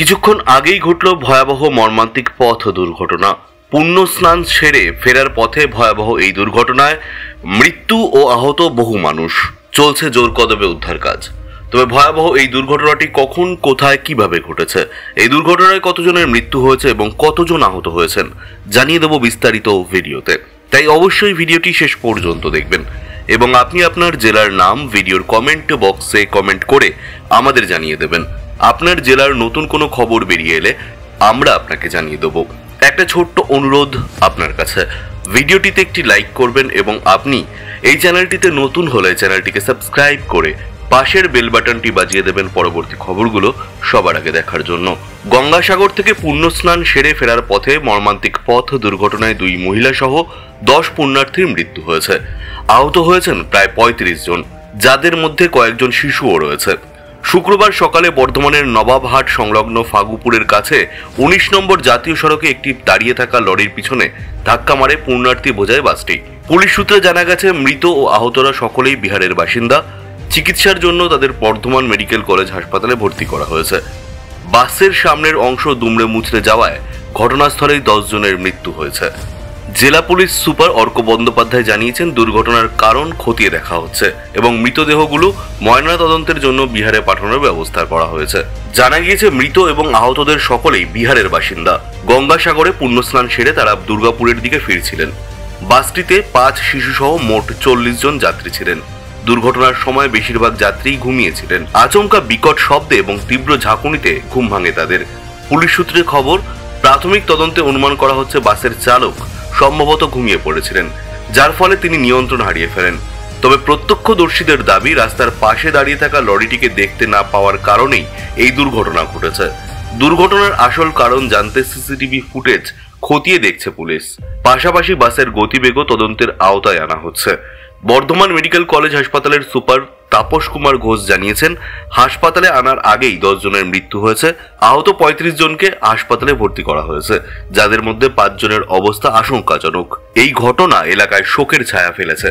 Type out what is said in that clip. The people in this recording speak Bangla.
কিছুক্ষণ আগেই ঘটল ভয়াবহ মর্মান্তিক পথ দুর্ঘটনা। পুণ্য স্নান সেরে ফেরার পথে ভয়াবহ এই দুর্ঘটনায় মৃত্যু ও আহত বহু মানুষ। চলছে জোর কদমে উদ্ধার কাজ। তবে ভয়াবহ এই দুর্ঘটনাটি কখন, কোথায়, কিভাবে ঘটেছে, এই দুর্ঘটনায় কতজনের মৃত্যু হয়েছে এবং কতজন আহত হয়েছেন জানিয়ে দেব বিস্তারিত ভিডিওতে। তাই অবশ্যই ভিডিওটি শেষ পর্যন্ত দেখবেন এবং আপনি আপনার জেলার নাম ভিডিওর কমেন্ট বক্সে কমেন্ট করে আমাদের জানিয়ে দেবেন। আপনার জেলার নতুন কোনো খবর বেরিয়ে এলে আমরা আপনাকে জানিয়ে দেব। একটা ছোট্ট অনুরোধ আপনার কাছে, ভিডিওটিতে একটি লাইক করবেন এবং আপনি এই চ্যানেলটিতে নতুন হলে চ্যানেলটিকে সাবস্ক্রাইব করে পাশের বেল বাটনটি বাজিয়ে দেবেন পরবর্তী খবরগুলো সবার আগে দেখার জন্য। গঙ্গাসাগর থেকে পুণ্য স্নান সেরে ফেরার পথে মর্মান্তিক পথ দুর্ঘটনায় 2 মহিলা সহ 10 পুণ্যার্থীর মৃত্যু হয়েছে। আহত হয়েছেন প্রায় 35 জন, যাদের মধ্যে কয়েকজন শিশুও রয়েছে। শুক্রবার সকালে বর্ধমানের নবাবহাট সংলগ্ন ফাগুপুরের কাছে 19 নম্বর জাতীয় সড়কে একটি দাঁড়িয়ে থাকা লরির পিছনে ধাক্কা মারে পুণ্যার্থী বোঝাই বাসটি। পুলিশ সূত্রে জানা গেছে, মৃত ও আহতরা সকলেই বিহারের বাসিন্দা। চিকিৎসার জন্য তাদের বর্ধমান মেডিকেল কলেজ হাসপাতালে ভর্তি করা হয়েছে। বাসের সামনের অংশ দুমড়ে মুচড়ে যাওয়ায় ঘটনাস্থলেই 10 জনের মৃত্যু হয়েছে। জেলা পুলিশ সুপার অর্ক বন্দ্যোপাধ্যায় জানিয়েছেন, দুর্ঘটনার কারণ খতিয়ে দেখা হচ্ছে এবং মৃতদেহগুলো ময়নাতদন্তের জন্য বিহারে পাঠানোর ব্যবস্থা করা হয়েছে। জানা গিয়েছে, মৃত এবং আহতদের সকলেই বিহারের বাসিন্দা। গঙ্গাসাগরে পুণ্যস্নান সেরে তারা দুর্গাপুরের দিকে ফিরছিলেন। বাসটিতে 5 শিশু সহ মোট 40 জন যাত্রী ছিলেন। দুর্ঘটনার সময় বেশিরভাগ যাত্রী ঘুমিয়েছিলেন। আচমকা বিকট শব্দে এবং তীব্র ঝাঁকুনিতে ঘুম ভাঙে তাদের। পুলিশ সূত্রে খবর, প্রাথমিক তদন্তে অনুমান করা হচ্ছে বাসের চালক সম্ভবত ঘুমিয়ে পড়েছিলেন, যার ফলে তিনি নিয়ন্ত্রণ হারিয়ে ফেলেন। তবে প্রত্যক্ষদর্শীদের দাবি, রাস্তার পাশে দাঁড়িয়ে থাকা লরিটিকে দেখতে না পাওয়ার কারণেই এই দুর্ঘটনা ঘটেছে। দুর্ঘটনার আসল কারণ জানতে সিসিটিভি ফুটেজ খতিয়ে দেখছে পুলিশ। পাশাপাশি বাসের গতিবেগও তদন্তের আওতায় আনা হচ্ছে। বর্ধমান মেডিকেল কলেজ হাসপাতালের সুপার তাপস কুমার ঘোষ জানিয়েছেন, হাসপাতালে আনার আগেই 10 জনের মৃত্যু হয়েছে। আহত 35 জনকে হাসপাতালে ভর্তি করা হয়েছে, যাদের মধ্যে 5 জনের অবস্থা আশঙ্কাজনক। এই ঘটনা এলাকায় শোকের ছায়া ফেলেছে।